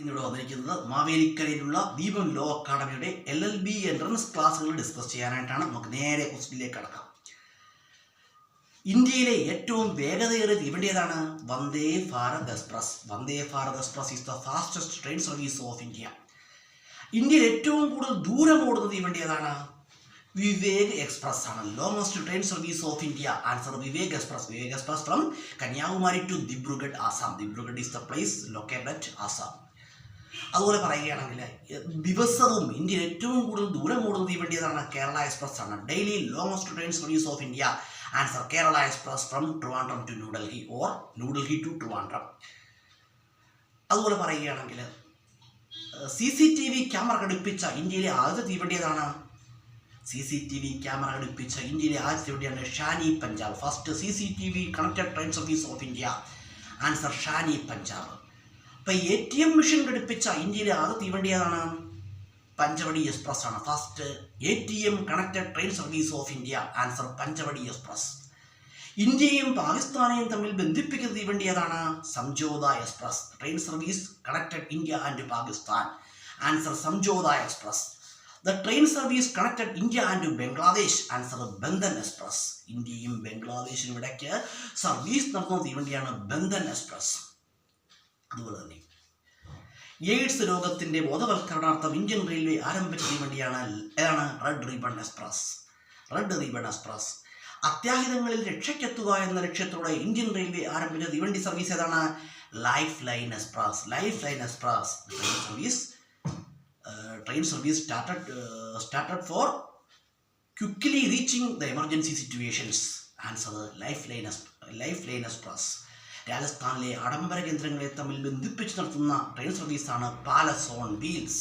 ഇന്നിവിടെ വന്നിരിക്കുന്നത് മാവേലിക്കരയിലുള്ള ദീപം ലോ അക്കാഡമിയുടെ LLB എൻട്രൻസ് ക്ലാസ്സുകൾ ഡിസ്കസ് ചെയ്യാനായിട്ടാണ്. നമുക്ക് നേരെ ക്വസ്റ്റ്യനിലേക്ക് കടക്കാം. ഇന്ത്യയിലെ ഏറ്റവും വേഗതയേറിയ തീവണ്ടി ഏതാണ്? Vande Bharat Express. Vande Bharat Express is the fastest train service of India. ഇന്ത്യയിൽ ഏറ്റവും കൂടുതൽ ദൂരം ഓടുന്ന തീവണ്ടി ഏതാണ്? വിവേക് എക്സ്പ്രസ് ആണ്. Longest train service of India. Answer Vivek Express. Vivek Express from Kanyakumari to Dibrugarh, Assam. Dibrugarh is the place located at Assam. അതുപോലെ പറയുകയാണെങ്കിൽ ദിവസവും ഇന്ത്യയിൽ ഏറ്റവും കൂടുതൽ ദൂരം ഓടുന്ന തീവണ്ടി ഏതാണ്? കേരള എക്സ്പ്രസ് ആണ്. Daily longest train service of India. Answer Kerala express from Trivandrum to New Delhi or New Delhi to Trivandrum. അതുപോലെ പറയുകയാണെങ്കിൽ CCTV ക്യാമറ ഘടിപ്പിച്ച ഇന്ത്യയിലെ ആദ്യത്തെ തീവണ്ടി ഏതാണ്? CCTV ക്യാമറ ഘടിപ്പിച്ച ഇന്ത്യയിലെ ആദ്യത്തെ തീവണ്ടിയാണ് Shane Punjab. First CCTV connected train service of India. Answer Shane Punjab. അപ്പോൾ ATM മെഷീൻ ഘടിപ്പിച്ച ഇന്ത്യയിലെ ആദ്യത്തെ തീവണ്ടി ഏതാണ്? പഞ്ചവടി എക്സ്പ്രസ് ആണ്. First ATM connected train service of India. Answer Panchavati Express. ഇന്ത്യയും പാകിസ്ഥാനെയും തമ്മിൽ ബന്ധിപ്പിക്കുന്ന തീവണ്ടി ഏതാണ്? Samjhauta Express. Train service connected India and Pakistan. Answer Samjhauta Express. The train service connected India and Bangladesh. Answer Bandhan Express. ഇന്ത്യയും ബംഗ്ലാദേശിനും ഇടയ്ക്ക് സർവീസ് നടത്തുന്ന തീവണ്ടിയാണ് ബന്ധൻ എക്സ്പ്രസ്. അതുപോലെ തന്നെ എയ്ഡ്സ് രോഗത്തിന്റെ ബോധവൽക്കരണാർത്ഥം ഇന്ത്യൻ റെയിൽവേ ആരംഭിച്ച തീവണ്ടിയാണ് ഏതാണ്? Red Ribbon Express. Red Ribbon Express. അത്യാഹിതങ്ങളിൽ രക്ഷയ്ക്കെത്തുക എന്ന ലക്ഷ്യത്തോടെ ഇന്ത്യൻ റെയിൽവേ ആരംഭിച്ച തീവണ്ടി സർവീസ് ഏതാണ്? Life Line Express. Life Line Express train service started for quickly reaching the emergency situations. Answer lifeline express. രാജസ്ഥാനിലെ ആഡംബര കേന്ദ്രങ്ങളെ തമ്മിൽ ബന്ധിപ്പിച്ച് നടത്തുന്ന ട്രെയിൻ സർവീസാണ് പാലസ് ഓൺ വീൽസ്.